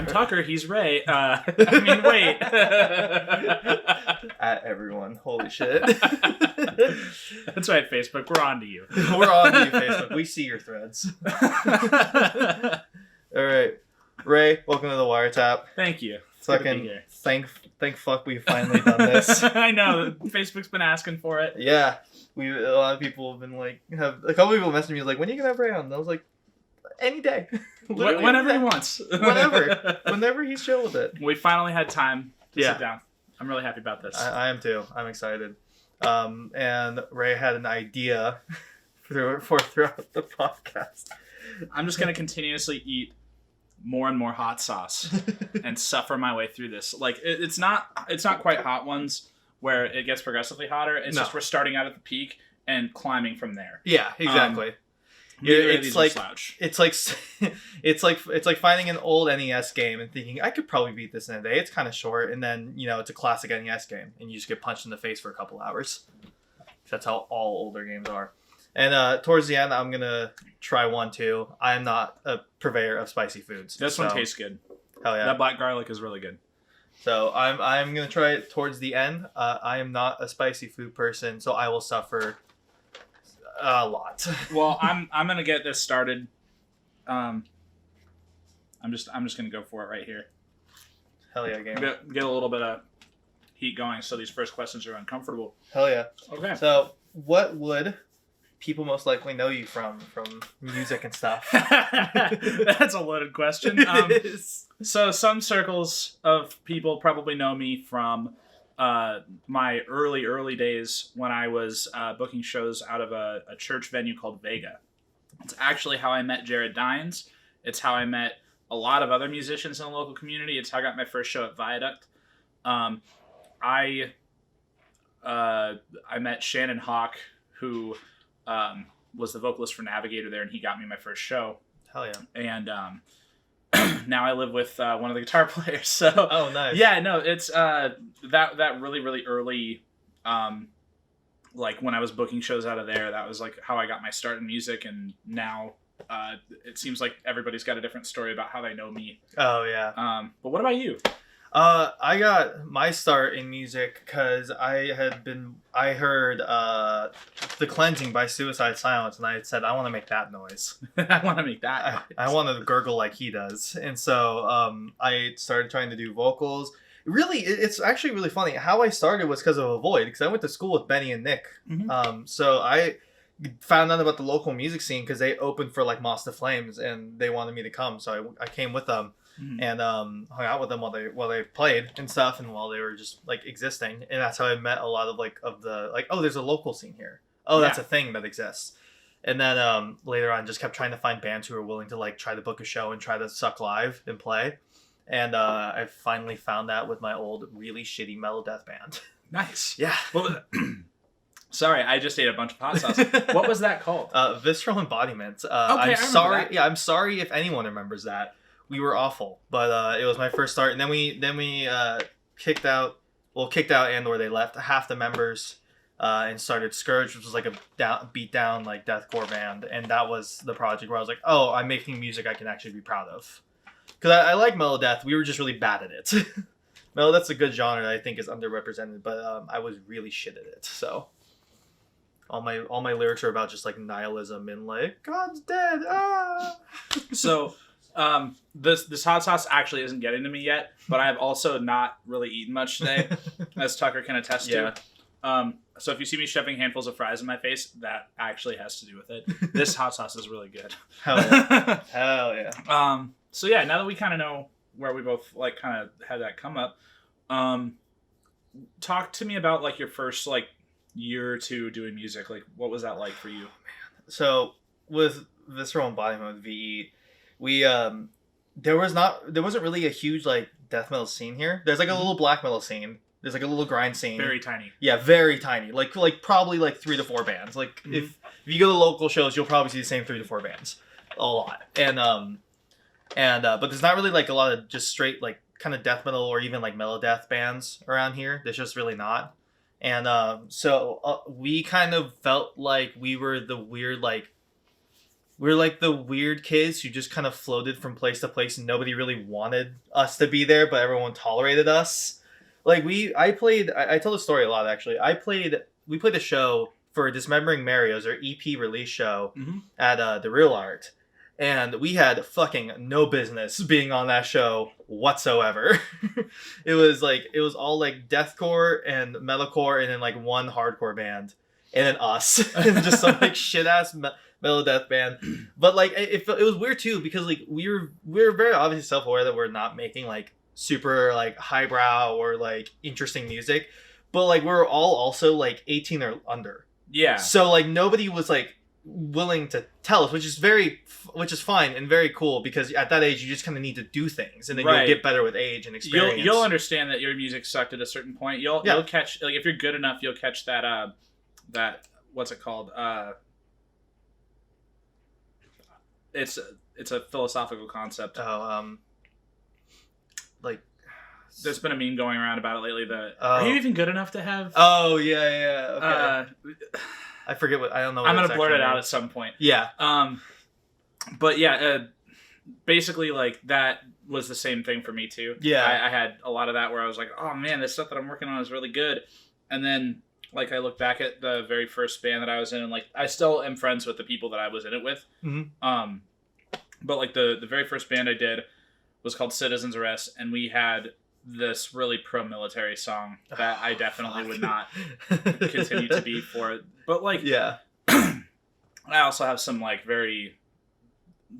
I'm Tucker. He's Ray. I mean, wait. At everyone. Holy shit. That's right, Facebook. We're on to you. We're on to you, Facebook. We see your threads. All right. Ray, welcome to the Wiretap. Thank you. Fucking thank fuck we've finally done this. I know. Facebook's been asking for it. Yeah. A lot of people have been like, a couple people messaged me like, when are you gonna have Ray on? And I was like, any day. Whenever he wants. Whenever he's chill with it. We finally had time to sit down. I'm really happy about this. I am too. I'm excited. And Ray had an idea throughout the podcast. I'm just gonna continuously eat more and more hot sauce and suffer my way through this. Like it's not quite hot ones where it gets progressively hotter. It's just we're starting out at the peak and climbing from there. Yeah, exactly. It's like finding an old NES game and thinking I could probably beat this in a day. It's kind of short, and then it's a classic NES game, and you just get punched in the face for a couple hours. That's how all older games are. And towards the end, I'm gonna try one too. I am not a purveyor of spicy foods. This one tastes good. Hell yeah! That black garlic is really good. So I'm gonna try it towards the end. I am not a spicy food person, so I will suffer a lot. Well, I'm gonna get this started. I'm just gonna go for it right here. Hell yeah, game. Get a little bit of heat going, so these first questions are uncomfortable. Hell yeah. Okay. So what would people most likely know you from music and stuff? That's a loaded question. It is. So some circles of people probably know me from my early days when I was booking shows out of a church venue called Vega. It's actually how I met Jared Dines. It's how I met a lot of other musicians in the local community. It's how I got my first show at Viaduct. I met Shannon Hawk, who was the vocalist for Navigator there, and he got me my first show. Hell yeah. And now I live with one of the guitar players. So oh, nice. Yeah, no, it's that really early, like when I was booking shows out of there, that was like how I got my start in music. And now it seems like everybody's got a different story about how they know me. Oh yeah. But what about you? I got my start in music because I heard The Cleansing by Suicide Silence, and I had said, I want to make that noise. I want to make that noise. I want to gurgle like he does. And so I started trying to do vocals. Really, it's actually really funny. How I started was because of a void, because I went to school with Benny and Nick. Mm-hmm. So I found out about the local music scene because they opened for like Moss to Flames, and they wanted me to come. So I came with them. Mm-hmm. And hung out with them while they played and stuff, and while they were just like existing. And that's how I met a lot of oh, there's a local scene here. Oh, that's a thing that exists. And then later on, just kept trying to find bands who were willing to like try to book a show and try to suck live and play. And I finally found that with my old really shitty metal death band. Nice. Yeah. Well, sorry, I just ate a bunch of hot sauce. What was that called? Visceral Embodiment. Okay, I'm sorry. That. Yeah, I'm sorry if anyone remembers that. We were awful, but it was my first start, and then we kicked out and or they left half the members and started Scourge, which was like a beat down like deathcore band, and that was the project where I was like, oh, I'm making music I can actually be proud of, because I like metal death. We were just really bad at it. Metal death's a good genre that I think is underrepresented, but I was really shit at it. So all my lyrics are about just like nihilism and like God's dead. Ah. So. This hot sauce actually isn't getting to me yet, but I have also not really eaten much today, as Tucker can attest to. So if you see me shoving handfuls of fries in my face, that actually has to do with it. This hot sauce is really good. Hell yeah. Hell yeah. So yeah, now that we kind of know where we both like kind of had that come up, talk to me about like your first like year or two doing music. Like what was that like for you? So with Visceral Embodiment with VE, we there wasn't really a huge like death metal scene here. There's like a little black metal scene. There's like a little grind scene. Very tiny. Yeah, very tiny. Like probably like 3 to 4 bands. Like if you go to local shows, you'll probably see the same 3 to 4 bands. A lot. And but there's not really like a lot of just straight like kind of death metal or even like mellow death bands around here. There's just really not. And so we kind of felt like we were the weird like we're like the weird kids who just kind of floated from place to place and nobody really wanted us to be there, but everyone tolerated us. Like I tell the story a lot actually. We played a show for Dismembering Mario's, our EP release show at the Real Art. And we had fucking no business being on that show whatsoever. It was all like deathcore and metalcore and then like one hardcore band. And then us. And just some like shit ass metal death band. But like it was weird too because like we were very obviously self-aware that we're not making like super like highbrow or like interesting music. But like we're all also like 18 or under. Yeah. So like nobody was like willing to tell us, which is fine and very cool because at that age you just kind of need to do things and then you'll get better with age and experience. You'll understand that your music sucked at a certain point. You'll catch, like, if you're good enough, you'll catch that what's it called? It's a philosophical concept. Like there's been a meme going around about it lately. Are you even good enough to have? Oh yeah. Okay. I forget what I don't know. I'm gonna blurt it out at some point. Yeah. But yeah, basically like that was the same thing for me too. Yeah. I had a lot of that where I was like, oh man, this stuff that I'm working on is really good, and then like I look back at the very first band that I was in, and like I still am friends with the people that I was in it with. Mm-hmm. But like the very first band I did was called Citizens Arrest, and we had this really pro-military song that I definitely would not continue to be for it. But like, yeah, I also have some like very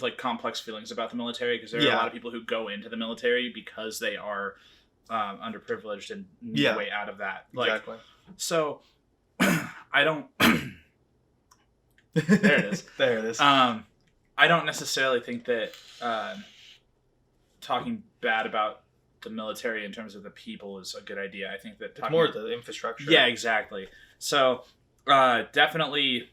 like complex feelings about the military because there are a lot of people who go into the military because they are underprivileged and need a way out of that. Like, exactly. So I don't. There it is. There it is. I don't necessarily think that talking bad about the military in terms of the people is a good idea. I think that it's more the infrastructure. Yeah, exactly. So definitely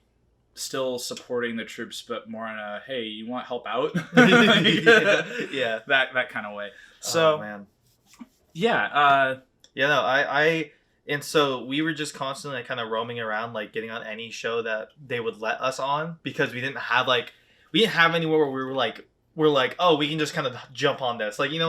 still supporting the troops, but more on a hey, you want help out? yeah, that kind of way. So man. Yeah. No, and so we were just constantly kind of roaming around, like getting on any show that they would let us on because we didn't have anywhere where we're like, oh, we can just kind of jump on this. Like, you know,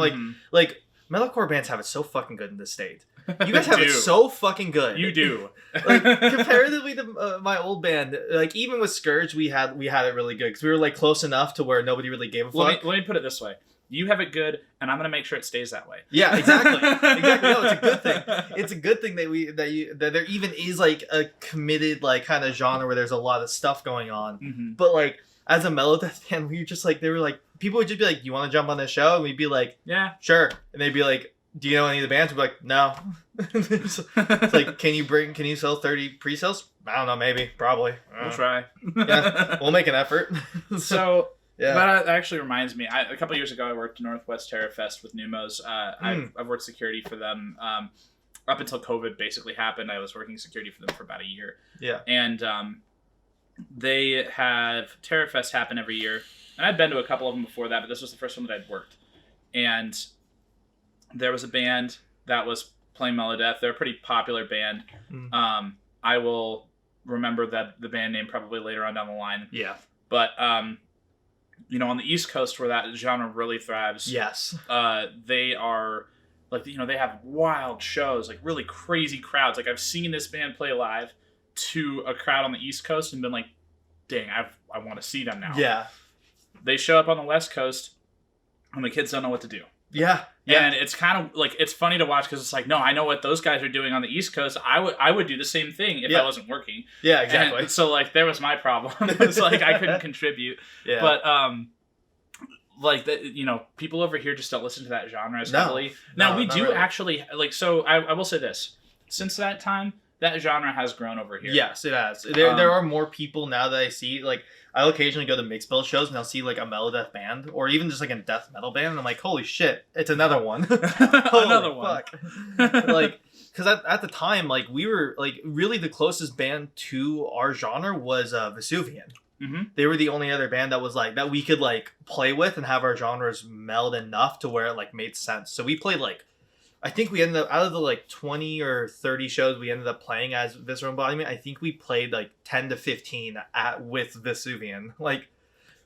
like metalcore bands have it so fucking good in this state. You guys have it so fucking good. You do. Like comparatively to my old band, like even with Scourge, we had it really good because we were like close enough to where nobody really gave a fuck. Let me put it this way: you have it good, and I'm gonna make sure it stays that way. Yeah, exactly. No, it's a good thing. It's a good thing that there even is like a committed like kind of genre where there's a lot of stuff going on. Mm-hmm. But like as a melodeath band, we were just like, they were like, people would just be like, you want to jump on this show? And we'd be like, yeah, sure. And they'd be like, do you know any of the bands? We'd be like, no. It's like, can you sell 30 pre-sales? I don't know, maybe, probably. We'll try. Yeah, we'll make an effort. So, yeah. That actually reminds me, a couple years ago, I worked at Northwest Terror Fest with Numos. I've worked security for them. Up until COVID basically happened, I was working security for them for about a year. Yeah. And they have Terror Fest happen every year. And I'd been to a couple of them before that, but this was the first one that I'd worked. And there was a band that was playing Melodeath. They're a pretty popular band. Mm. I will remember the band name probably later on down the line. Yeah. But, you know, on the East Coast where that genre really thrives. Yes. They are, like, you know, they have wild shows, like really crazy crowds. Like, I've seen this band play live to a crowd on the East Coast and been like, dang, I want to see them now. Yeah. They show up on the West Coast and the kids don't know what to do. Yeah. And it's kind of like, it's funny to watch because it's like, no, I know what those guys are doing on the East Coast. I would do the same thing if I wasn't working. Yeah, exactly. And so like, there was my problem. It's like, I couldn't contribute. Yeah. But, like, you know, people over here just don't listen to that genre as heavily. Now, we do really. Actually, like, so I will say this. Since that time, that genre has grown over here. Yes, it has. There are more people now that I see, like, I'll occasionally go to mixed bill shows and I'll see like a melodeath band or even just like a death metal band and I'm like, holy shit, it's another one. Another one. Like, because at the time, like, we were like really the closest band to our genre was Vesuvian. Mm-hmm. They were the only other band that was like that we could like play with and have our genres meld enough to where it like made sense. So we played like, I think we ended up, out of the like 20 or 30 shows we ended up playing as Visceral Embodiment, I think we played like 10 to 15 with Vesuvian. Like,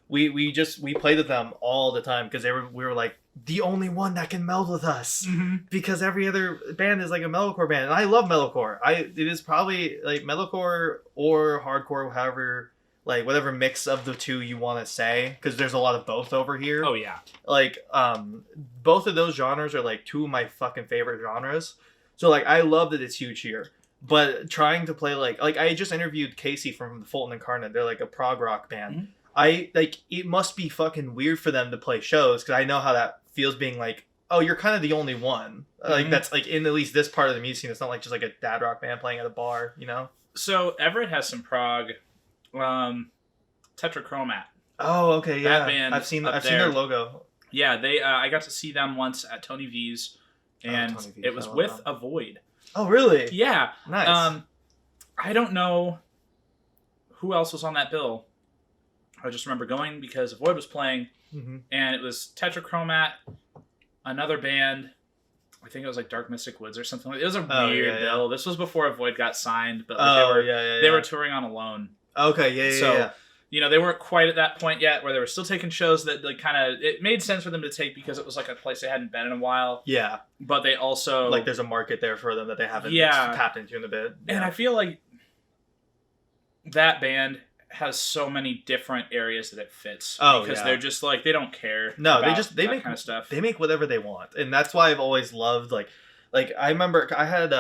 we played with them all the time because we were like the only one that can meld with us because every other band is like a metalcore band, and I love metalcore. It is probably like metalcore or hardcore, however, like whatever mix of the two you want to say, because there's a lot of both over here. Oh yeah, like both of those genres are like two of my fucking favorite genres. So like I love that it's huge here. But trying to play like I just interviewed Casey from Fulton Incarnate. They're like a prog rock band. Mm-hmm. I like it must be fucking weird for them to play shows because I know how that feels being like, oh, you're kind of the only one. Like that's like in at least this part of the music scene. It's not like just like a dad rock band playing at a bar, you know? So Everett has some prog. Tetrachromat. Oh, okay, yeah. That band I've seen their logo. Yeah, they I got to see them once at Tony V's, and Tony V's, it was with a Void. Oh, really? Yeah. Nice. I don't know who else was on that bill. I just remember going because Void was playing, and it was Tetrachromat, another band. I think it was like Dark Mystic Woods or something. It was a weird bill. Yeah. This was before Void got signed, but like they were touring on Alone. Okay, yeah. You know, they weren't quite at that point yet where they were still taking shows that like kind of it made sense for them to take because it was like a place they hadn't been in a while. Yeah. But they also like there's a market there for them that they haven't tapped into in a bit. Yeah. And I feel like that band has so many different areas that it fits. Oh, because they're just like they don't care. No, they make kind of stuff. They make whatever they want, and that's why I've always loved like I remember I had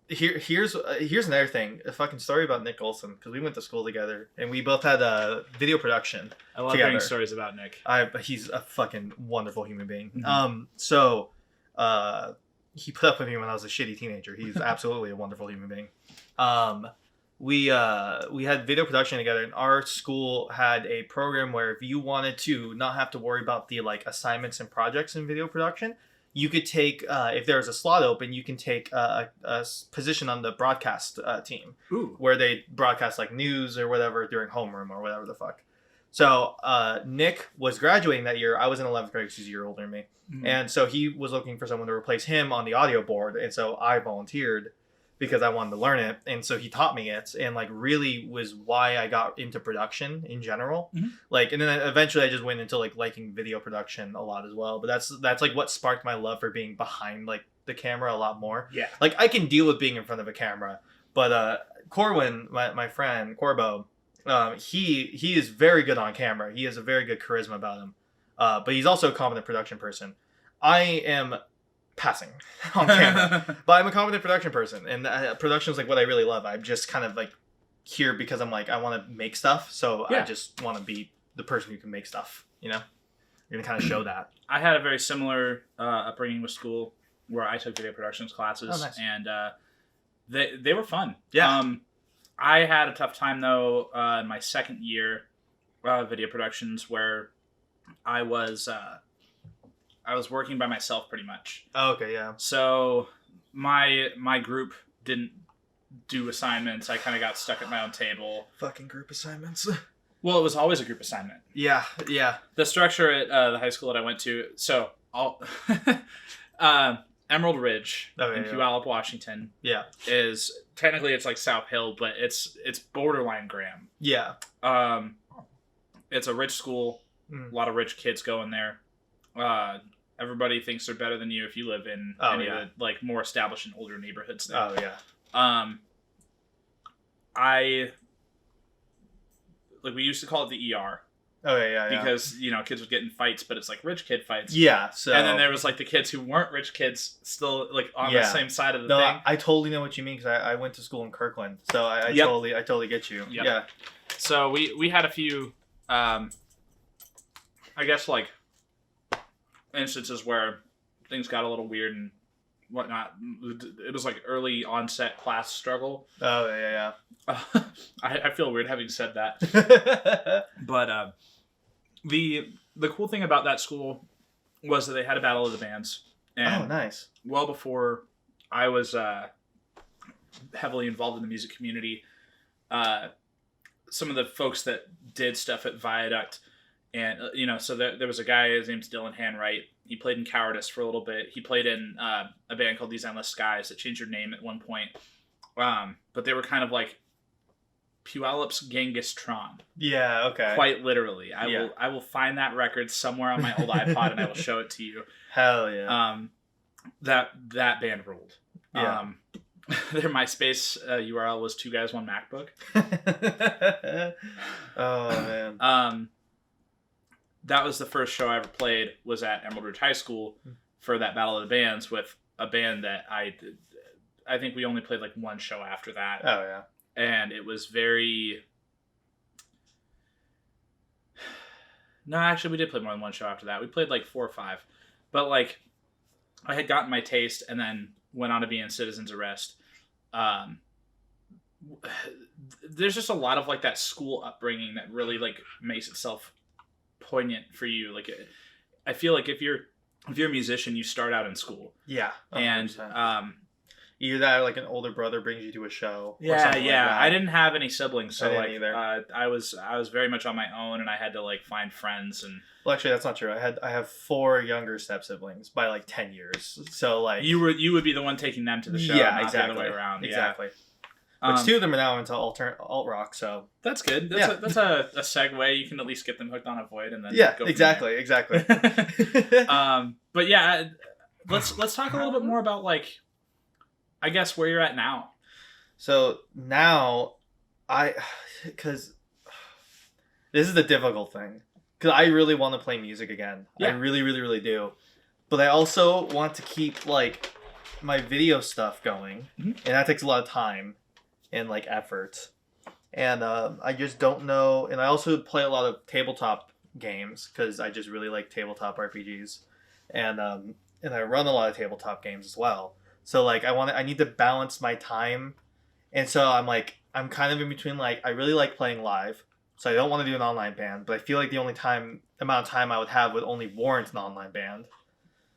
here's another thing, a fucking story about Nick Olson, because we went to school together and we both had a video production. I love hearing stories about Nick. He's a fucking wonderful human being. Mm-hmm. So he put up with me when I was a shitty teenager. He's absolutely a wonderful human being. We had video production together, and our school had a program where if you wanted to not have to worry about the like assignments and projects in video production, you could take, if there was a slot open, you can take a position on the broadcast team. Ooh. Where they broadcast like news or whatever during homeroom or whatever the fuck. So Nick was graduating that year. I was in 11th grade because he's a year older than me. Mm-hmm. And so he was looking for someone to replace him on the audio board. And so I volunteered because I wanted to learn it. And so he taught me it, and like really was why I got into production in general. Mm-hmm. Like, and then eventually I just went into like liking video production a lot as well. But that's like what sparked my love for being behind like the camera a lot more. Yeah. Like I can deal with being in front of a camera, but Corwin, my friend Corbo, he is very good on camera. He has a very good charisma about him. But he's also a competent production person. I am passing on camera, but I'm a competent production person, and production is like what I really love. I'm just kind of like here because I'm like I want to make stuff, so I just want to be the person who can make stuff. You know, you're gonna kind of show that. I had a very similar upbringing with school where I took video productions classes, nice. And they were fun. Yeah. I had a tough time though in my second year video productions where I was working by myself pretty much. Oh, okay, yeah. So my group didn't do assignments. I kind of got stuck at my own table. Fucking group assignments. Well, it was always a group assignment. Yeah. The structure at the high school that I went to, so Emerald Ridge in Puyallup, Washington. Yeah. Is technically it's like South Hill, but it's borderline Graham. Yeah. It's a rich school. A lot of rich kids go in there. Everybody thinks they're better than you if you live in any of the like more established and older neighborhoods there. Oh yeah. We used to call it the ER. Oh yeah. Because kids would get in fights, but it's like rich kid fights. Yeah. So and then there was like the kids who weren't rich kids still like on the same side of the thing. I totally know what you mean because I went to school in Kirkland, so I totally get you. Yep. Yeah. So we had a few, I guess like instances where things got a little weird and whatnot. It was like early onset class struggle. Oh yeah. I feel weird having said that. But the cool thing about that school was that they had a battle of the bands. And nice. Well before I was heavily involved in the music community, some of the folks that did stuff at Viaduct. And, so there was a guy, his name's Dylan Hanwright. He played in Cowardice for a little bit. He played in a band called These Endless Skies that changed their name at one point. But they were kind of like Puyallups Genghis Tron. Yeah. Okay. Quite literally. Yeah. I will find that record somewhere on my old iPod and I will show it to you. Hell yeah. That band ruled. Yeah. Their MySpace URL was 2guys1MacBook. Oh man. That was the first show I ever played. Was at Emerald Ridge High School for that Battle of the Bands with a band that I think we only played like one show after that. Oh yeah. And it was very. No, actually, we did play more than one show after that. We played like 4 or 5, but like, I had gotten my taste and then went on to be in Citizen's Arrest. There's just a lot of like that school upbringing that really like makes itself poignant for you. Like, I feel like if you're a musician, you start out in school. Yeah. 100%. And either that or like an older brother brings you to a show. Yeah. Like I didn't have any siblings, so I didn't like I was very much on my own, and I had to like find friends and. Well, actually, that's not true. I have 4 younger step siblings by like 10 years. So like you would be the one taking them to the show, yeah, not exactly. the other way around. Exactly. Yeah. Which 2 of them are now into alt rock. So that's good. That's a segue. You can at least get them hooked on a Void, and then go exactly. But yeah, let's talk a little bit more about like, I guess where you're at now. So now, because this is the difficult thing. Because I really want to play music again. Yeah. I really, really, really do. But I also want to keep, like, my video stuff going. Mm-hmm. And that takes a lot of time and, like, effort. And I just don't know. And I also play a lot of tabletop games because I just really like tabletop RPGs. And I run a lot of tabletop games as well. So, like, I need to balance my time. And so I'm kind of in between, like, I really like playing live. So I don't want to do an online band, but I feel like the only amount of time I would have would only warrant an online band.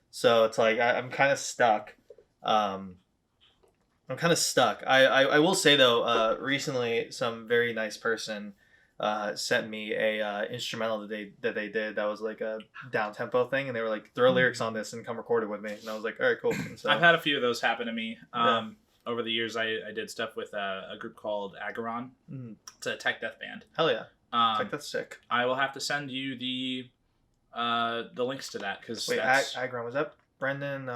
So it's like I'm kind of stuck. I will say though, recently some very nice person sent me a instrumental that they did that was like a down tempo thing, and they were like, throw lyrics on this and come record it with me, and I was like, all right, cool. So, I've had a few of those happen to me. Over the years, I did stuff with a group called Agaron. Mm-hmm. It's a tech death band. Hell yeah. That's sick. I will have to send you the links to that because Agaron, was that Brendan?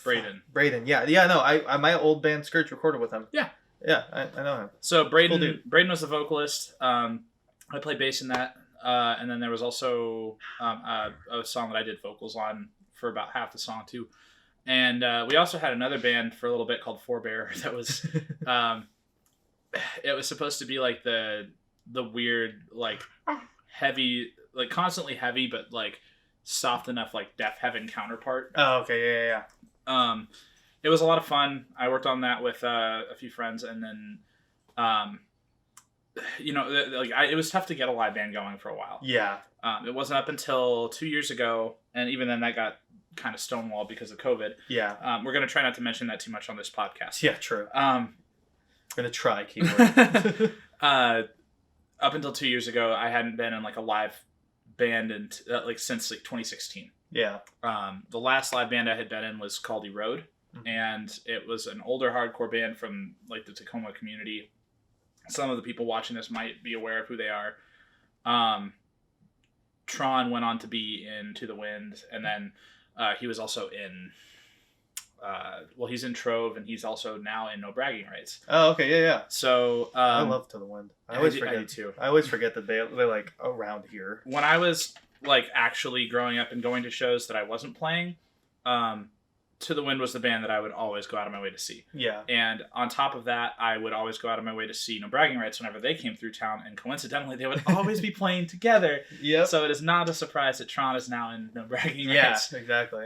Braden. Yeah. No, I my old band Scourge recorded with him. Yeah, I know him. So Braden was the vocalist. I played bass in that, and then there was also a song that I did vocals on for about half the song too. And we also had another band for a little bit called Forebear that was, it was supposed to be like the weird, like heavy, like constantly heavy, but like soft enough, like Death Heaven counterpart. Oh, okay. Yeah. It was a lot of fun. I worked on that with a few friends, and then, it was tough to get a live band going for a while. Yeah. It wasn't up until 2 years ago, and even then that got kind of stonewalled because of COVID. Yeah. We're going to try not to mention that too much on this podcast. Yeah, true. I'm going to try, keyword. Up until 2 years ago, I hadn't been in like a live band since like 2016. Yeah. The last live band I had been in was called Erode, and it was an older hardcore band from like the Tacoma community. Some of the people watching this might be aware of who they are. Tron went on to be in To the Wind, and then he was also in he's in Trove, and he's also now in No Bragging Rights. Oh, okay, yeah. So I love To the Wind. I always forget. I do too. I always forget that they're like around here. When I was like actually growing up and going to shows that I wasn't playing, To the Wind was the band that I would always go out of my way to see. Yeah. And on top of that, I would always go out of my way to see No Bragging Rights whenever they came through town, and coincidentally, they would always be playing together. Yeah. So it is not a surprise that Tron is now in No Bragging Rights. Yeah, exactly.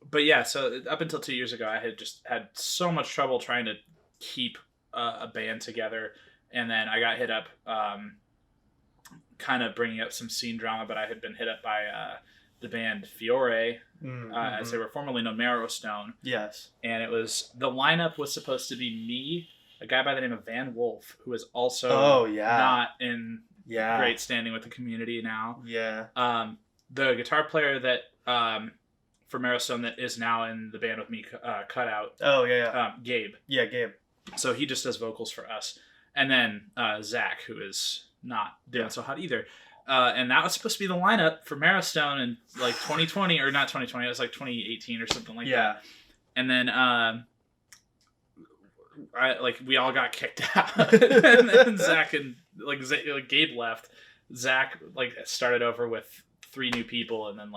But yeah, so up until 2 years ago, I had just had so much trouble trying to keep a band together, and then I got hit up, kind of bringing up some scene drama, but I had been hit up by the band Fiore, as they were formerly known Marrow Stone. Yes. And the lineup was supposed to be me, a guy by the name of Van Wolf, who is also not in great standing with the community now. Yeah. The guitar player that for Marrow Stone that is now in the band with me, Cutout. Oh, yeah. Gabe. Yeah, Gabe. So he just does vocals for us. and then Zach, who is not doing so hot either. And that was supposed to be the lineup for Marrowstone in like 2020 or not 2020. It was like 2018 or something like that. And then we all got kicked out, and then Zach and Gabe left. Zach started over with 3 new people, and then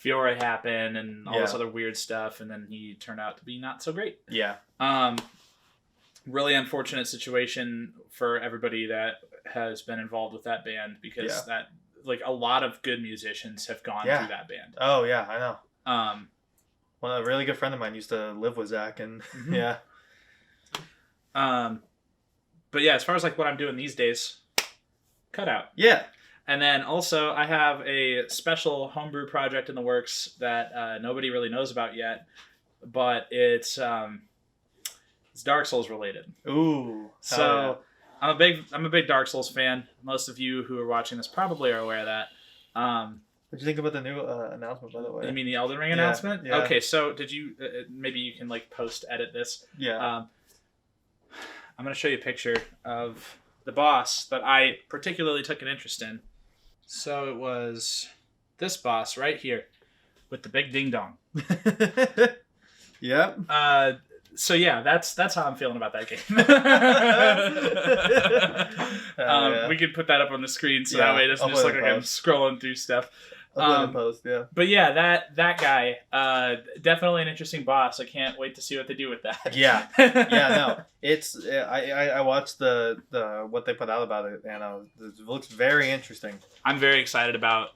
Fiora happened and all this other weird stuff, and then he turned out to be not so great. Yeah. Really unfortunate situation for everybody that has been involved with that band, because that a lot of good musicians have gone through that band. Oh yeah, I know. Well, a really good friend of mine used to live with Zach, and yeah. But yeah, as far as what I'm doing these days, cut out. Yeah. And then also I have a special homebrew project in the works that nobody really knows about yet, but it's Dark Souls related. Ooh. So I'm a big Dark Souls fan. Most of you who are watching this probably are aware of that. What did you think about the new announcement, by the way? You mean the Elden Ring announcement? Yeah. Okay, so did you? Maybe you can post edit this. Yeah. I'm gonna show you a picture of the boss that I particularly took an interest in. So it was this boss right here with the big ding dong. Yep. So yeah, that's how I'm feeling about that game. We could put that up on the screen so that way it doesn't just look like I'm scrolling through stuff. Post, yeah. But yeah, that guy, definitely an interesting boss. I can't wait to see what they do with that. Yeah, no, it's I watched the what they put out about it, and it looks very interesting. I'm very excited about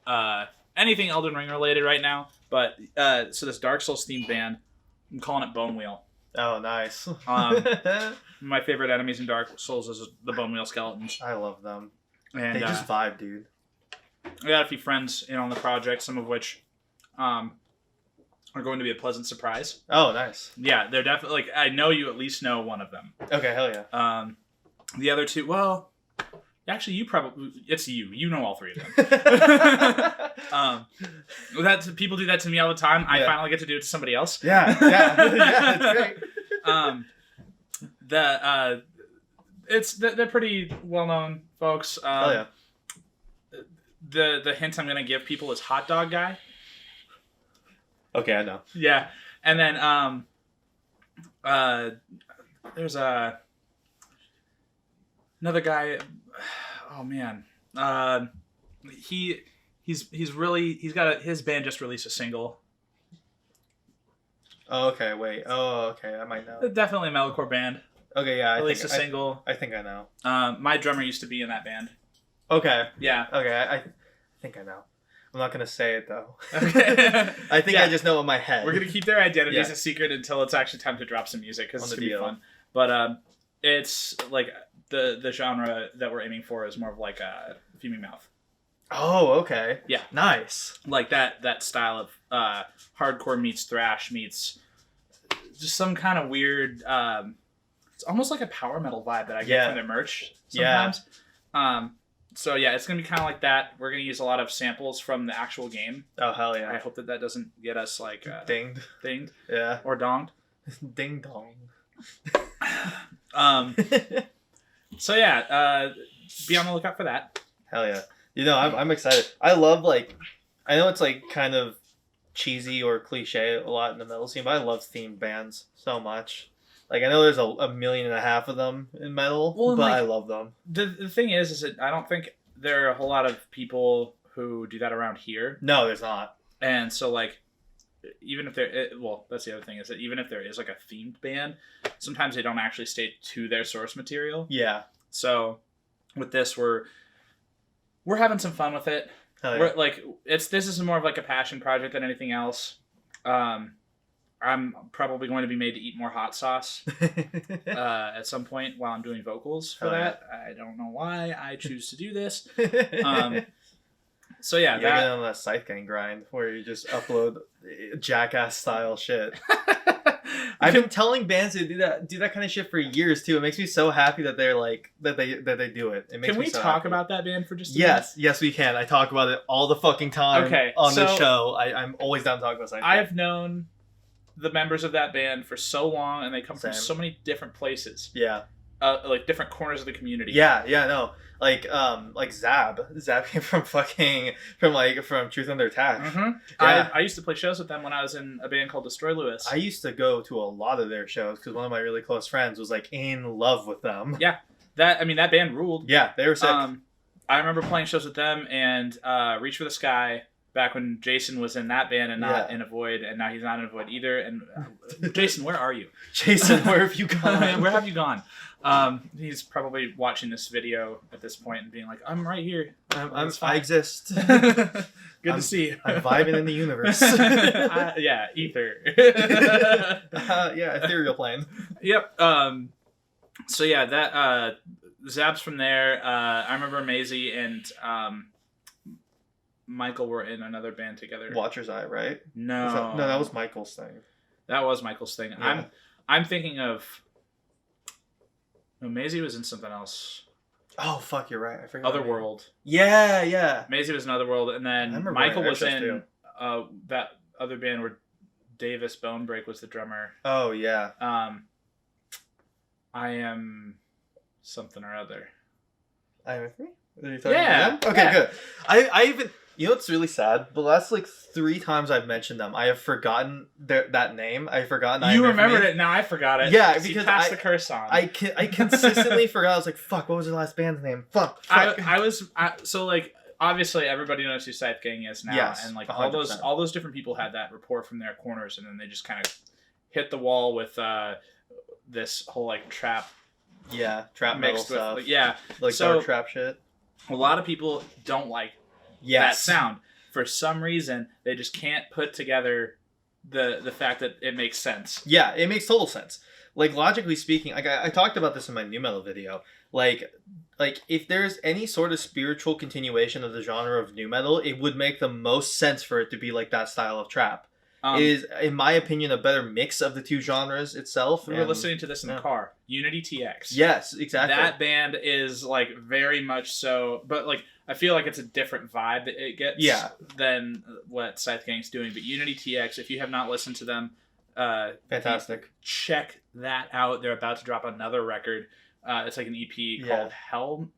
anything Elden Ring related right now. But so this Dark Souls themed band, I'm calling it Bone Wheel. Oh, nice. My favorite enemies in Dark Souls is the Bone Wheel skeletons. I love them. And they just vibe, dude. I got a few friends in on the project, some of which are going to be a pleasant surprise. Oh, nice. Yeah, they're definitely I know you at least know one of them. Okay, hell yeah. The other two, well, actually, it's you. You know all 3 of them. People do that to me all the time. Yeah. I finally get to do it to somebody else. Yeah, it's great. They're pretty well known folks. Hell yeah. The hint I'm gonna give people is hot dog guy. Okay, I know. Yeah, and then there's another guy. Oh man, his band just released a single. Oh, okay, wait. Oh, okay, I might know. Definitely a metalcore band. Okay, yeah, released a single. I think I know. My drummer used to be in that band. Okay. Yeah. Okay, I think I know. I'm not gonna say it though. Okay. I think I just know in my head. We're gonna keep their identities a secret until it's actually time to drop some music because it's gonna be fun. But it's the genre that we're aiming for is more of a fuming mouth. Oh, okay. Yeah. Nice. That style of hardcore meets thrash meets just some kind of weird. It's almost like a power metal vibe that I get from their merch sometimes. Yeah. So yeah, it's gonna be kind of like that. We're gonna use a lot of samples from the actual game. Oh hell yeah! I hope that doesn't get us dinged, yeah, or donged, ding dong. So yeah, be on the lookout for that. Hell yeah! I'm excited. I love I know it's kind of cheesy or cliche a lot in the metal scene, but I love themed bands so much. I know there's a million and a half of them in metal, but I love them. The thing is that I don't think there are a whole lot of people who do that around here. No, there's not. And so, even if that's the other thing is that even if there is a themed band, sometimes they don't actually stay to their source material. Yeah. So, with this, we're having some fun with it. Yeah. This is more of a passion project than anything else. I'm probably going to be made to eat more hot sauce at some point while I'm doing vocals for that. I don't know why I choose to do this. So yeah, you're getting on that Scythe Gang grind where you just upload jackass style shit. I've been telling bands to do that kind of shit for years too. It makes me so happy that they're that they do it. It makes Can we so talk happy. about that band for just a minute? Yes, we can. I talk about it all the fucking time on this show. I'm always down to talk about Scythe Gang. I've known the members of that band for so long, and they come from so many different places. Yeah. like different corners of the community. Yeah, no. Like Zab came from from Truth Under Attack. Mm-hmm. Yeah. I used to play shows with them when I was in a band called Destroy Lewis. I used to go to a lot of their shows because one of my really close friends was like in love with them. Yeah, that band ruled. Yeah, they were sick. I remember playing shows with them and Reach for the Sky back when Jason was in that band and not in Avoid, and now he's not in Avoid either. And Jason, where are you? Jason, where have you gone? Where have you gone? He's probably watching this video at this point and being like, "I'm right here. I exist. Good to see you. I'm vibing in the universe." Yeah, ether. Yeah, ethereal plane. Yep. So yeah, that Zab's from there. I remember Maisie and Michael were in another band together. Watcher's Eye, right? No, that was Michael's thing. That was Michael's thing. Yeah. I'm thinking of. No, Maisie was in something else. Oh fuck, you're right. I forgot. Otherworld. Yeah. Maisie was in Otherworld, and then Michael was in that other band where Davis Bonebreak was the drummer. Oh yeah. I am something or other. I am with me. Yeah. Okay, yeah. Good. I even. You know what's really sad? The last 3 times I've mentioned them, I have forgotten that name. I've forgotten. You remembered it. Now I forgot it. Yeah, because you passed the curse on. I consistently forgot. I was like, "Fuck! What was the last band's name? Fuck!" So obviously everybody knows who Scythe Gang is now, yes, and 100%. all those different people had that report from their corners, and then they just kind of hit the wall with this whole trap. Yeah, trap metal stuff. So dark trap shit. A lot of people don't like. That sound. For some reason, they just can't put together the fact that it makes sense. Yeah, it makes total sense. Logically speaking, I talked about this in my new metal video. Like if there's any sort of spiritual continuation of the genre of new metal, it would make the most sense for it to be like that style of trap. It is, in my opinion, a better mix of the two genres itself. We were listening to this in the car. Unity TX. Yes, exactly. That band is very much so, but I feel like it's a different vibe that it gets than what Scythe Gang's doing. But Unity TX, if you have not listened to them, fantastic. Check that out. They're about to drop another record. It's like an EP called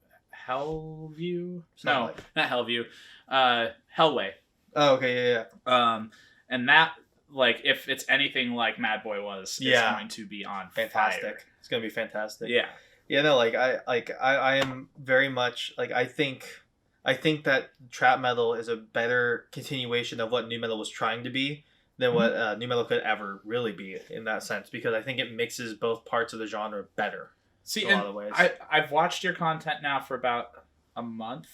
Hellview. No, not Hellview. Hellway. Oh, okay, yeah. And that, if it's anything like Mad Boy was, it's going to be on fantastic. Fire. It's going to be fantastic. Yeah. Yeah, no, I am very much I think that trap metal is a better continuation of what new metal was trying to be than what new metal could ever really be in that sense, because I think it mixes both parts of the genre better. See, in a lot of ways. I've watched your content now for about a month.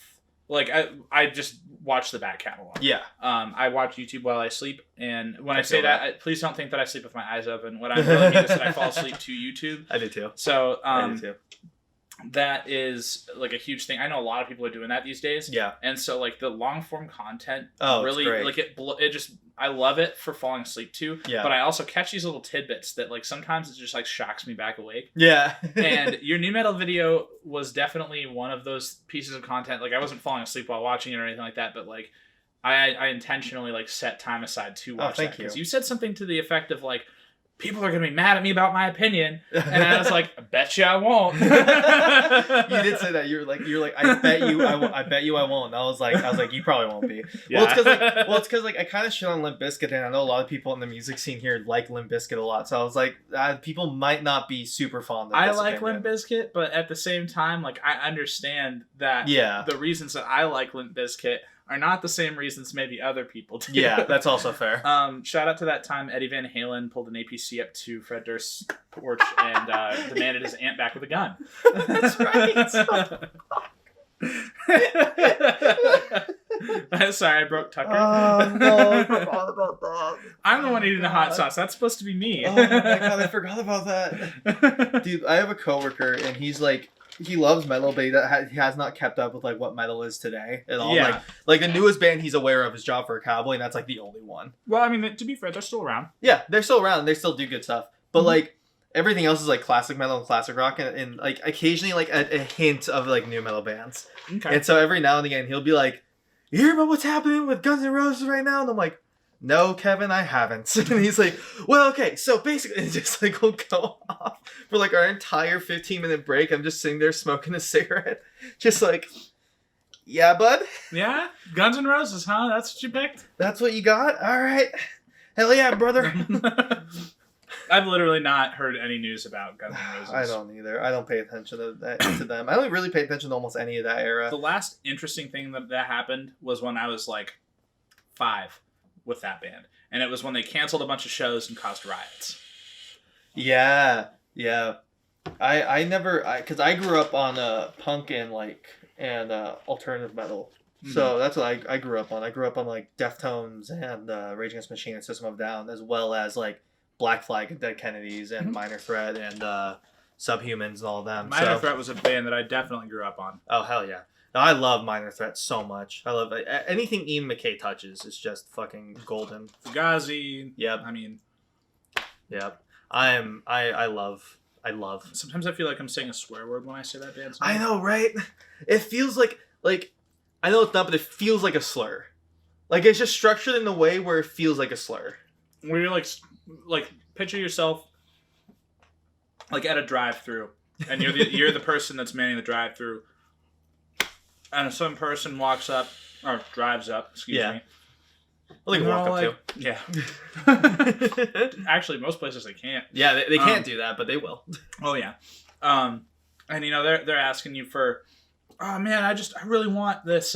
I just watch the back catalog. Yeah. I watch YouTube while I sleep, and when I say that, please don't think that I sleep with my eyes open. What I really mean is that I fall asleep to YouTube. I do too. So I do too. That is a huge thing. I know a lot of people are doing that these days. Yeah. And so the long form content really it just I love it for falling asleep to. Yeah. But I also catch these little tidbits that sometimes it just shocks me back awake. Yeah. And your new metal video was definitely one of those pieces of content. I wasn't falling asleep while watching it or anything like that, but I intentionally set time aside to watch that. Because you said something to the effect of people are going to be mad at me about my opinion. And I was like, I bet you I won't. You did say that. You're like, I bet you I won't. And I was like, you probably won't be. Yeah. Well, it's because I kind of shit on Limp Bizkit, and I know a lot of people in the music scene here like Limp Bizkit a lot. So I was like, people might not be super fond of this. I like Limp Bizkit, but at the same time, I understand that the reasons that I like Limp Bizkit are not the same reasons maybe other people do. Yeah, that's also fair. Shout out to that time Eddie Van Halen pulled an APC up to Fred Durst's porch and demanded his aunt back with a gun. That's right. Sorry, I broke Tucker. Oh, no, I forgot about that. I'm the one eating the hot sauce. That's supposed to be me. Oh my god, I forgot about that. Dude, I have a coworker, and he's he loves metal, but he has not kept up with what metal is today at all. Yeah. The newest band he's aware of is Job for a Cowboy, and that's the only one. Well, I mean, to be fair, they're still around. Yeah, they're still around. They still do good stuff, but everything else is classic metal and classic rock, and occasionally a hint of new metal bands. Okay. And so every now and again he'll be like, "You hear about what's happening with Guns N' Roses right now?" And I'm like, no, Kevin, I haven't. And he's like, well, okay, so basically, it's just like, we'll go off for like our entire 15-minute break. I'm just sitting there smoking a cigarette. Just like, yeah, bud? Yeah? Guns N' Roses, huh? That's what you picked? That's what you got? All right. Hell yeah, brother. I've literally not heard any news about Guns N' Roses. I don't either. I don't pay attention to them. I don't really pay attention to almost any of that era. The last interesting thing that happened was when I was like 5 with that band. And it was when they canceled a bunch of shows and caused riots. Yeah. I never, because I grew up on punk and alternative metal. Mm-hmm. So that's what I grew up on. I grew up on like Deftones and Rage Against the Machine and System of a Down, as well as like Black Flag and Dead Kennedys and Minor Threat and Subhumans and all of them. Minor Threat was a band that I definitely grew up on. Oh, hell yeah. No, I love Minor Threat so much. I love anything Ian MacKaye touches is just fucking golden. Fugazi. Yep. I mean. Yep. I love. Sometimes I feel like I'm saying a swear word when I say that band's name. I know, right? It feels like I know it's not, but it feels like a slur. Like it's just structured in a way where it feels like a slur. Where you're like picture yourself like at a drive-through, and you're the person that's manning the drive-through. And some person walks up, or drives up, excuse me. Well, they can walk up too. Yeah. Actually, most places they can't. Yeah, they can't do that, but they will. Oh, yeah. And, they're asking you for, oh, man, I really want this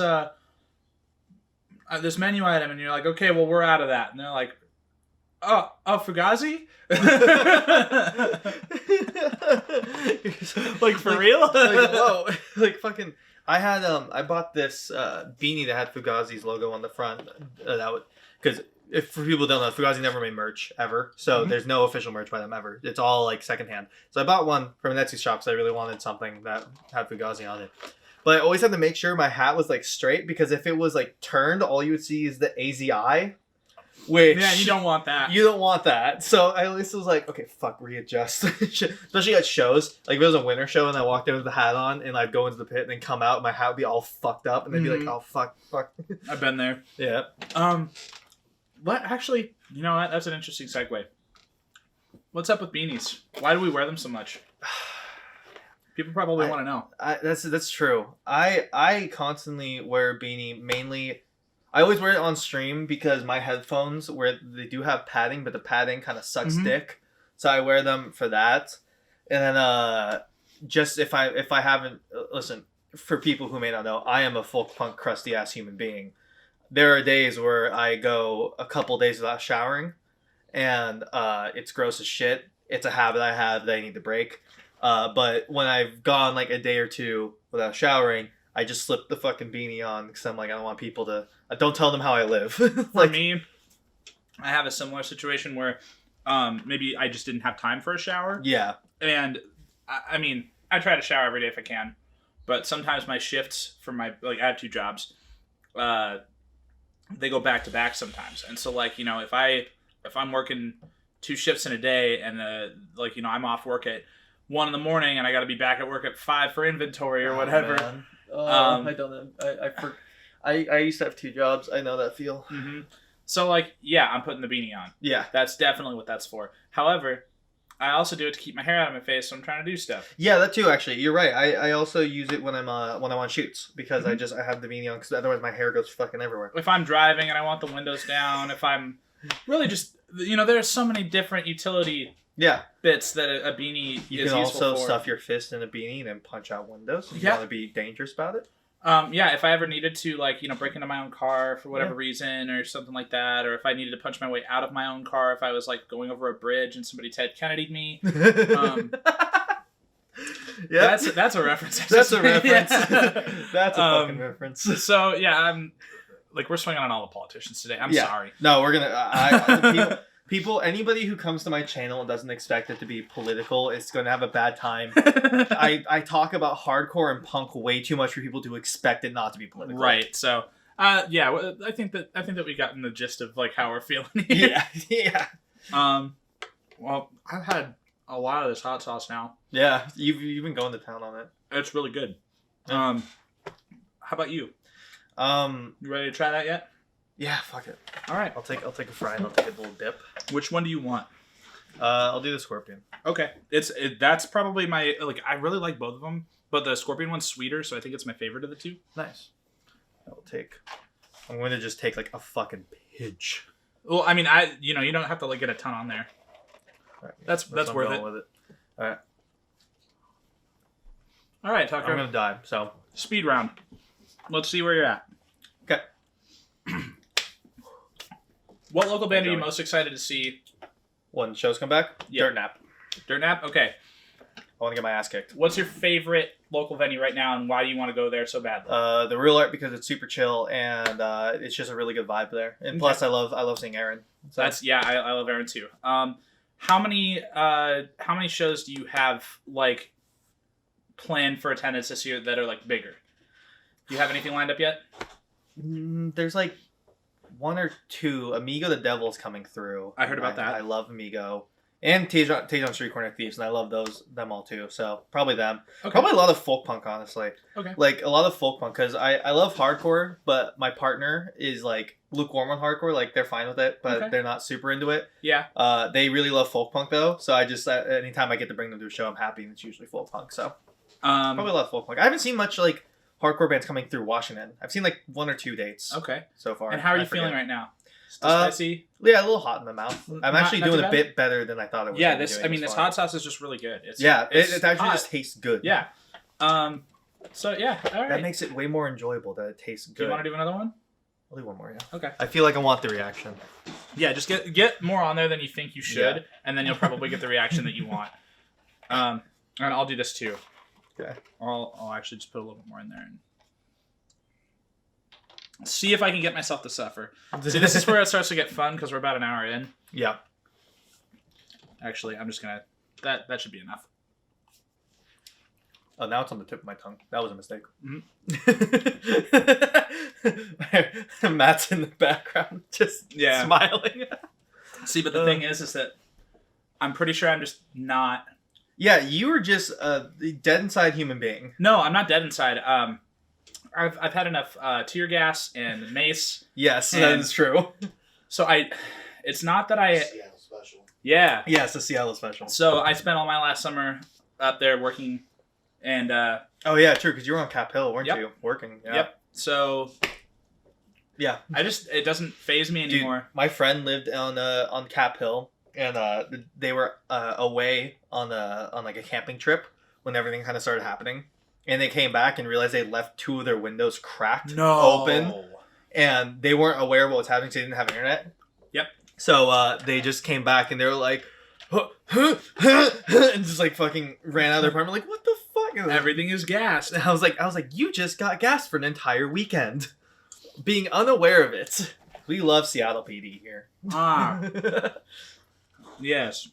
this menu item. And you're like, okay, well, we're out of that. And they're like, oh, Fugazi? Like, for real? Like, whoa. Like, fucking... I had I bought this beanie that had Fugazi's logo on the front. Because if for people who don't know, Fugazi never made merch ever, so there's no official merch by them ever. It's all like secondhand. So I bought one from an Etsy shop because I really wanted something that had Fugazi on it. But I always had to make sure my hat was like straight, because if it was like turned, all you would see is the AZI. Which, yeah, you don't want that. You don't want that. So I at least was like, okay, fuck, readjust. Especially at shows. Like if it was a winter show and I walked in with the hat on and I'd go into the pit and then come out and my hat would be all fucked up and they'd be like, oh, fuck. I've been there. Yeah. What? Actually, you know what? That's an interesting segue. What's up with beanies? Why do we wear them so much? People probably want to know. That's true. I constantly wear a beanie mainly... I always wear it on stream because my headphones, where they do have padding, but the padding kind of sucks dick. So I wear them for that. And then just if I haven't... Listen, for people who may not know, I am a folk punk crusty ass human being. There are days where I go a couple days without showering, and it's gross as shit. It's a habit I have that I need to break. But when I've gone like a day or two without showering, I just slip the fucking beanie on because I'm like, I don't want people to... don't tell them how I live. Like, for me, I have a similar situation where maybe I just didn't have time for a shower. Yeah. And, I mean, I try to shower every day if I can. But sometimes my shifts for my... Like, I have 2 jobs. They go back to back sometimes. And so, like, if I'm working 2 shifts in a day and, I'm off work at 1 in the morning and I got to be back at work at 5 for inventory or whatever. Man. I don't know. I used to have 2 jobs. I know that feel. Mm-hmm. So, I'm putting the beanie on. Yeah. That's definitely what that's for. However, I also do it to keep my hair out of my face, so I'm trying to do stuff. Yeah, that too, actually. You're right. I also use it when I'm on shoots, because I have the beanie on, because otherwise my hair goes fucking everywhere. If I'm driving and I want the windows down, if I'm really just... there's so many different utility... Yeah. Bits that a beanie is useful for. You can also stuff your fist in a beanie and then punch out windows. You want to be dangerous about it? If I ever needed to, break into my own car for whatever reason or something like that, or if I needed to punch my way out of my own car, if I was, going over a bridge and somebody Ted Kennedy'd me. That's a reference. That's a reference. That's a fucking reference. So, yeah, I'm... we're swinging on all the politicians today. I'm sorry. No, we're gonna... Anybody who comes to my channel and doesn't expect it to be political is going to have a bad time. I talk about hardcore and punk way too much for people to expect it not to be political. Right. So, I think that we got in the gist of how we're feeling here. Yeah. Well, I've had a lot of this hot sauce now. Yeah, you've been going to town on it. It's really good. How about you? You ready to try that yet? Yeah, fuck it. All right. I'll take a fry and I'll take a little dip. Which one do you want? I'll do the scorpion. Okay. That's probably my I really like both of them, but the scorpion one's sweeter, so I think it's my favorite of the two. Nice. I'm going to just take like a fucking pinch. Well, I mean, you don't have to get a ton on there. Right, that's worth it. With it. All right. All right, Tucker. I'm gonna die. So speed round. Let's see where you're at. Okay. What local band are you most excited to see when shows come back? Yep. Dirt Nap. Dirt Nap? Okay. I want to get my ass kicked. What's your favorite local venue right now, and why do you want to go there so badly? The Real Art, because it's super chill and it's just a really good vibe there. And plus, I love seeing Aaron. So. I love Aaron too. How many shows do you have planned for attendance this year that are bigger? Do you have anything lined up yet? There's one or two. Amigo the Devil's coming through. I heard about that. I love Amigo. And Tejon Street Corner Thieves, and I love them all too. So probably them. Okay. Probably a lot of folk punk, honestly. Okay. A lot of folk punk, because I love hardcore, but my partner is lukewarm on hardcore. They're fine with it, but they're not super into it. Yeah. They really love folk punk though, so I just anytime I get to bring them to a show, I'm happy, and it's usually folk punk. So probably a lot of folk punk. I haven't seen much hardcore bands coming through Washington. I've seen one or two dates. Okay. So far. And how are you feeling right now? Spicy? Yeah, a little hot in the mouth. I'm actually doing a bit better than I thought it was. Yeah, this hot sauce is just really good. It actually just tastes good. Yeah. So yeah, all right. That makes it way more enjoyable that it tastes good. Do you want to do another one? I'll do one more, yeah. Okay. I feel like I want the reaction. Yeah, just get more on there than you think you should, and then you'll probably get the reaction that you want. And I'll do this too. Okay. I'll actually just put a little bit more in there and see if I can get myself to suffer. See, this is where it starts to get fun because we're about an hour in. Yeah. Actually, I'm just gonna. That should be enough. Oh, now it's on the tip of my tongue. That was a mistake. Mm-hmm. Matt's in the background, just smiling. See, but the thing is that I'm pretty sure I'm just not. Yeah, you were just a dead inside human being. No, I'm not dead inside. I've had enough tear gas and mace. Yes, that is true. So it's not that I. Seattle special. Yeah. Yeah, it's a Seattle special. So I spent all my last summer up there working, and. Oh yeah, true. Because you were on Cap Hill, weren't you? Working. Yeah. Yep. So. Yeah. It doesn't faze me anymore. Dude, my friend lived on Cap Hill, and they were away on a camping trip when everything kind of started happening. And they came back and realized they left two of their windows cracked open. And they weren't aware of what was happening, so they didn't have internet. Yep. So they just came back and they were like, and just fucking ran out of their apartment what the fuck? Everything is gassed. And I was like, you just got gassed for an entire weekend. Being unaware of it. We love Seattle PD here. Yes.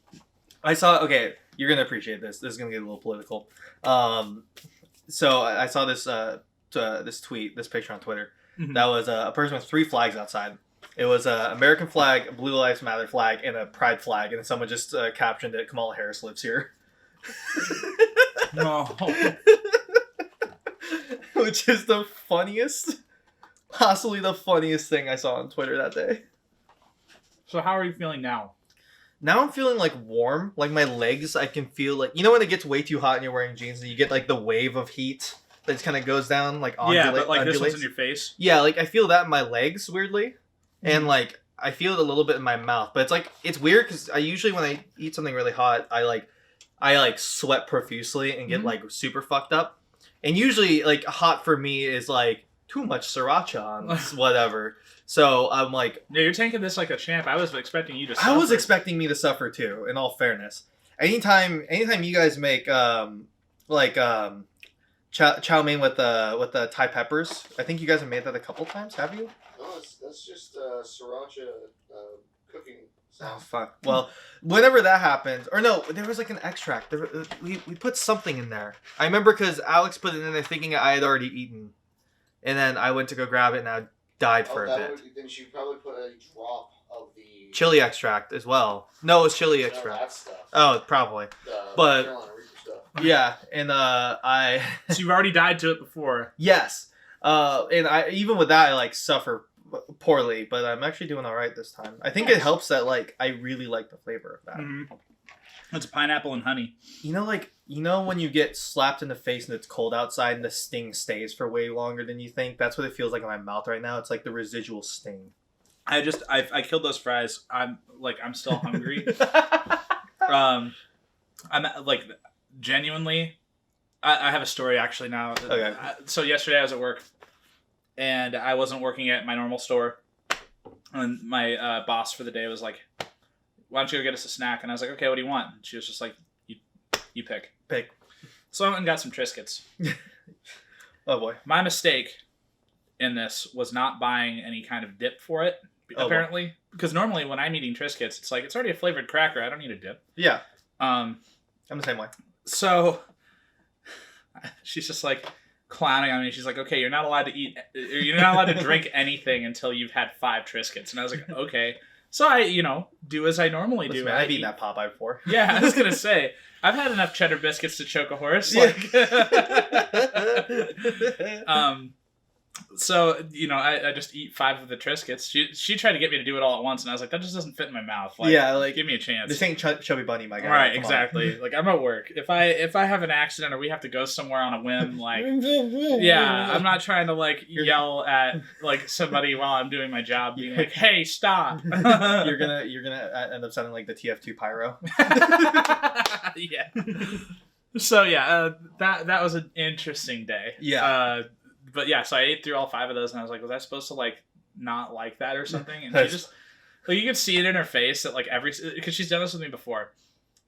Okay, you're going to appreciate this. This is going to get a little political. So I saw this this picture on Twitter. Mm-hmm. That was a person with 3 flags outside. It was an American flag, a Blue Lives Matter flag, and a Pride flag. And someone just captioned it, Kamala Harris lives here. No. Which is possibly the funniest thing I saw on Twitter that day. So how are you feeling now? Now I'm feeling warm. My legs, I can feel when it gets way too hot and you're wearing jeans and you get the wave of heat that just kind of goes down yeah, but this one's in your face. Yeah, I feel that in my legs weirdly, and I feel it a little bit in my mouth. But it's weird because I usually when I eat something really hot, I sweat profusely and get super fucked up. And usually hot for me is too much siracha on whatever. So I'm yeah, you're taking this like a champ. I was expecting you to suffer. I was expecting me to suffer too, in all fairness. Anytime you guys make chow mein with the Thai peppers, I think you guys have made that a couple times, have you? No, that's just sriracha cooking sauce. Oh fuck. Well, whenever that happens, or no, there was an extract. We put something in there. I remember because Alex put it in there thinking I had already eaten, and then I went to go grab it and I died for a bit. Then she probably put a drop of the chili extract as well. No, it's chili extract. That stuff. Oh, probably. But Carolina Reaper stuff. Yeah, and I. So you've already died to it before. Yes, and I even with that I suffer poorly, but I'm actually doing all right this time. I think it helps that like I really like the flavor of that. Mm-hmm. It's pineapple and honey. You know when you get slapped in the face and it's cold outside and the sting stays for way longer than you think? That's what it feels like in my mouth right now. It's like the residual sting. I killed those fries. I'm still hungry. I'm like genuinely. I have a story actually now. Okay. So yesterday I was at work, and I wasn't working at my normal store, and my boss for the day was like, "Why don't you go get us a snack?" And I was like, "Okay, what do you want?" And she was just like, "You pick." Pick. So I went and got some Triscuits. Oh boy. My mistake in this was not buying any kind of dip for it. Apparently, because normally when I'm eating Triscuits, it's like it's already a flavored cracker. I don't need a dip. Yeah. I'm the same way. So she's just like clowning on me. She's like, "Okay, you're not allowed to drink anything until you've had 5 Triscuits." And I was like, "Okay." So I, do as I normally do. Man, I've eaten that Popeye before. Yeah, I was gonna say I've had enough cheddar biscuits to choke a horse. Yeah. So, I just eat 5 of the Triscuits. She tried to get me to do it all at once, and I was like, that just doesn't fit in my mouth. Give me a chance. This ain't Chubby Bunny, my guy. Right, Come exactly. Like, I'm at work. If I have an accident or we have to go somewhere on a whim, yeah, I'm not trying to, yell at, somebody while I'm doing my job, being like, hey, stop. You're gonna end up sounding like the TF2 Pyro. Yeah. So, yeah, that was an interesting day. Yeah. But yeah, so I ate through all 5 of those, and I was like, was I supposed to not like that or something? And she just you could see it in her face that because she's done this with me before.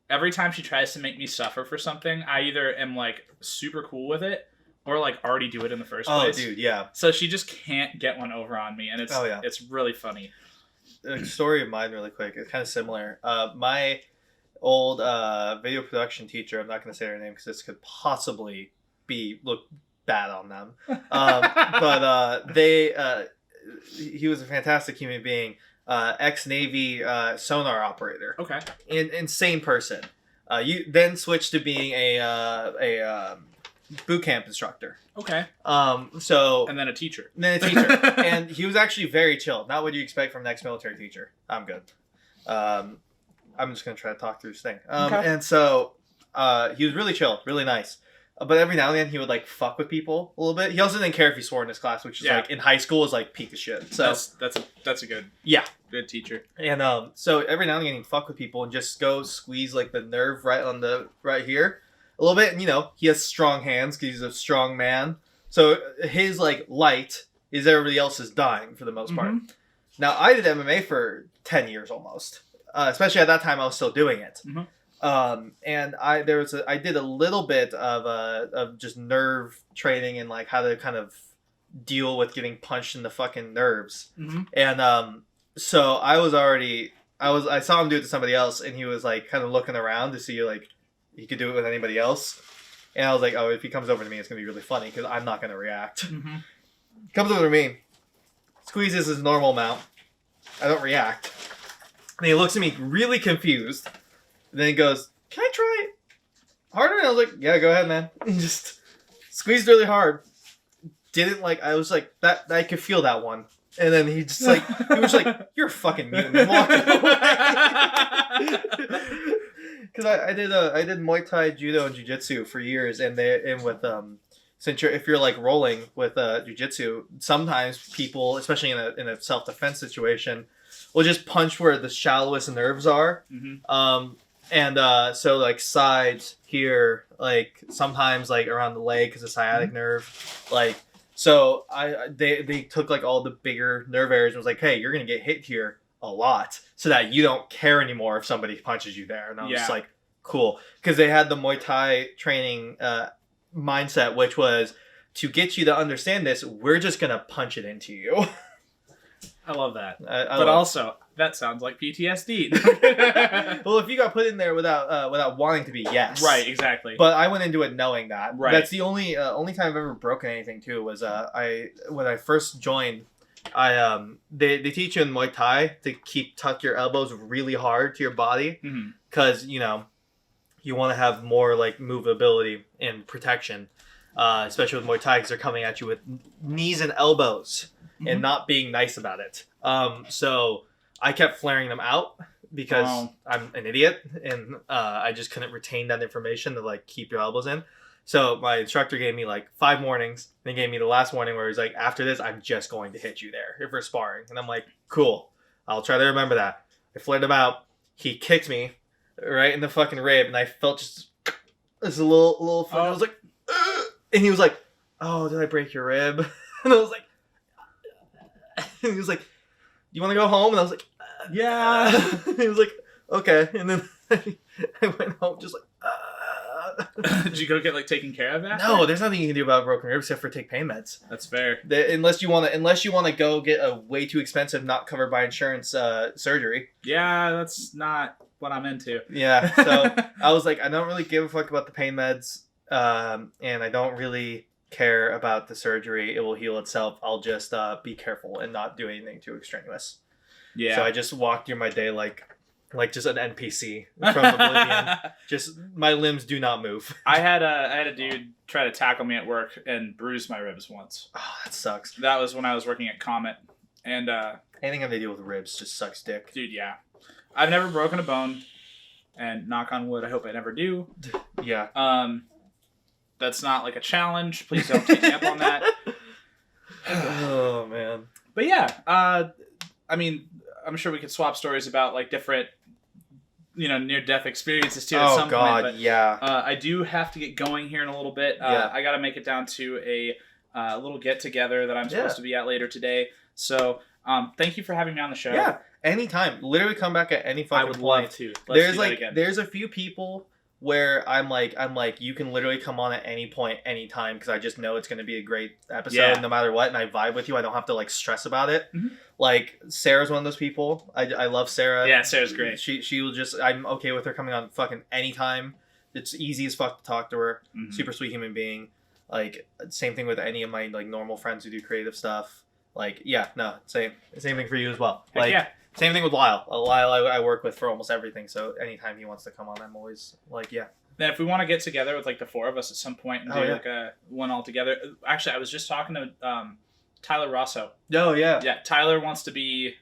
Every time she tries to make me suffer for something, I either am super cool with it or already do it in the first place. Oh, dude, yeah. So she just can't get one over on me, and it's really funny. A story of mine, really quick. It's kind of similar. My old video production teacher. I'm not going to say her name because this could possibly look bad on them. But he was a fantastic human being. Ex-Navy sonar operator. Okay. Insane person. You then switched to being a boot camp instructor. Okay. And then a teacher. And he was actually very chill. Not what you expect from an ex-military teacher. I'm good. I'm just gonna try to talk through this thing. Okay. And so he was really chill, really nice. But every now and then he would fuck with people a little bit. He also didn't care if he swore in his class, which is in high school is peak of shit. So that's a good good teacher. And so every now and again he'd fuck with people and just go squeeze the nerve right here a little bit. And he has strong hands because he's a strong man. So his light is everybody else's dying for the most part. Mm-hmm. Now I did MMA for 10 years almost. Especially at that time I was still doing it. Mm-hmm. And I did a little bit of just nerve training and how to kind of deal with getting punched in the fucking nerves. Mm-hmm. And so I saw him do it to somebody else, and he was kind of looking around to see he could do it with anybody else. And I was like, oh, if he comes over to me, it's gonna be really funny because I'm not gonna react. Mm-hmm. Comes over to me, squeezes his normal amount. I don't react. And he looks at me really confused. And then he goes, "Can I try it harder?" And I was like, "Yeah, go ahead, man." And just squeezed really hard. Didn't I was like, that I could feel that one. And then he just he was like, "You're a fucking mutant," and walked away. Because I did Muay Thai, Judo, and Jiu Jitsu for years, and with if you're rolling with Jiu Jitsu, sometimes people, especially in a self defense situation, will just punch where the shallowest nerves are. Mm-hmm. And so sides here, sometimes around the leg because the sciatic nerve, so they took all the bigger nerve areas and was like, hey, you're gonna get hit here a lot so that you don't care anymore if somebody punches you there. And I was just like, cool, because they had the Muay Thai training mindset, which was to get you to understand this, we're just gonna punch it into you. I love that. But also, that sounds like PTSD. Well, if you got put in there without wanting to be, yes. Right, exactly. But I went into it knowing that. Right. That's the only time I've ever broken anything too was when I first joined, they teach you in Muay Thai to tuck your elbows really hard to your body because you want to have more movability and protection, especially with Muay Thai because they're coming at you with knees and elbows. and not being nice about it. So I kept flaring them out because I'm an idiot and I just couldn't retain that information to like keep your elbows in. So my instructor gave me like 5 warnings. Then he gave me the last warning where he's like, after this, I'm just going to hit you there if we're sparring. And I'm like, cool. I'll try to remember that. I flared him out. He kicked me right in the fucking rib, and I felt just this little. I was like, ugh! And he was like, "Oh, did I break your rib?" And I was like, and he was like, "You want to go home?" And I was like, "Yeah." And he was like, "Okay." And then I went home just like. Did you go get like taken care of after? No, there's nothing you can do about broken ribs except for take pain meds. That's fair. Unless you want to go get a way too expensive, not covered by insurance surgery. Yeah, that's not what I'm into. Yeah, so I was like, I don't really give a fuck about the pain meds, and I don't really care about the surgery. It will heal itself. I'll just be careful and not do anything too extraneous. Yeah. So I just walked through my day like just an NPC from Oblivion. Just my limbs do not move. I had a dude try to tackle me at work and bruise my ribs once. Oh, that sucks. That was when I was working at Comet, and anything having to deal with ribs just sucks dick. Dude, yeah. I've never broken a bone, and knock on wood, I hope I never do. Yeah. That's not like a challenge. Please don't take me up on that. Oh man. But yeah, I mean, I'm sure we could swap stories about like different, near-death experiences too at some point. But, yeah. I do have to get going here in a little bit. I got to make it down to a little get-together that I'm supposed to be at later today. So thank you for having me on the show. Yeah, anytime. Literally come back at any fucking point. I would love to. Let's do that again. There's a few people where I'm like, you can literally come on at any point, anytime, because I just know it's going to be a great episode no matter what, and I vibe with you. I don't have to like stress about it. Mm-hmm. Like Sarah's one of those people. I love Sarah. Yeah, Sarah's great. She will just, I'm okay with her coming on fucking anytime. It's easy as fuck to talk to her. Mm-hmm. Super sweet human being. Like same thing with any of my like normal friends who do creative stuff. Like same thing for you as well. Heck like yeah. Same thing with Lyle. Lyle I work with for almost everything, so anytime he wants to come on, I'm always like, yeah. Then if we want to get together with like the 4 of us at some point and do like a one all together. Actually, I was just talking to Tyler Rosso. Oh yeah. Yeah, Tyler wants to be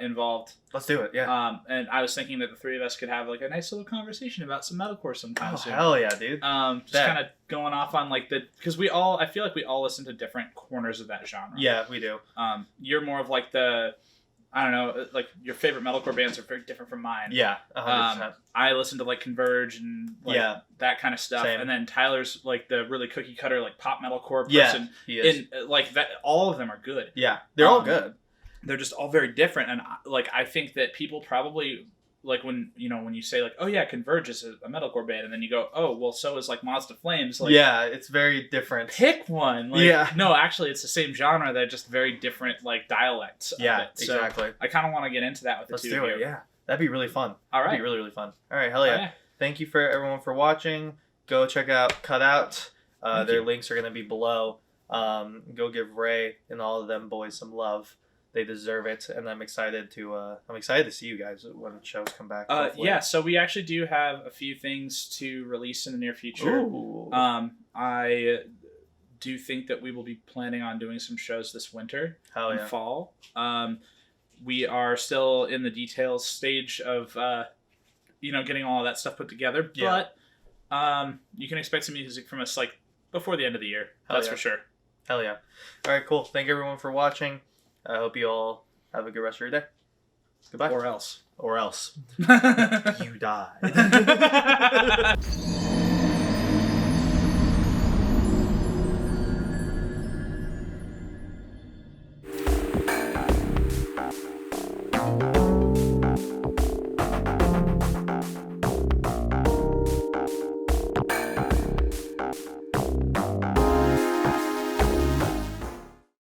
involved. Let's do it. Yeah. And I was thinking that the 3 of us could have like a nice little conversation about some metalcore sometime soon. Hell yeah, dude. Just kind of going off on like because I feel like we all listen to different corners of that genre. Yeah, we do. You're more of like I don't know, like your favorite metalcore bands are very different from mine. Yeah, 100%. I listen to like Converge and like that kind of stuff. Same. And then Tyler's like the really cookie cutter like pop metalcore person. Yeah, he is. And like that, all of them are good. Yeah, they're all good. They're just all very different, and like I think that people probably like when you say like, oh yeah, Converge is a metalcore band, and then you go, oh well, so is like Mazda Flames. Like, yeah, it's very different. Pick one. Like, yeah. No, actually, it's the same genre. They're just very different like dialects. Yeah, of it. So exactly. I kind of want to get into that with the Let's two do of it. you. Yeah, that'd be really fun. All right, that'd be really really fun. All right, hell yeah. Yeah. Thank you for everyone for watching. Go check out Cutout. Their links are gonna be below. Go give Ray and all of them boys some love. They deserve it, and I'm excited to see you guys when shows come back. Yeah, so we actually do have a few things to release in the near future. Ooh. I do think that we will be planning on doing some shows this winter and fall. We are still in the details stage of getting all of that stuff put together, but you can expect some music from us like before the end of the year. That's for sure. Hell yeah. All right, cool. Thank everyone for watching. I hope you all have a good rest of your day. Goodbye. Or else. You died.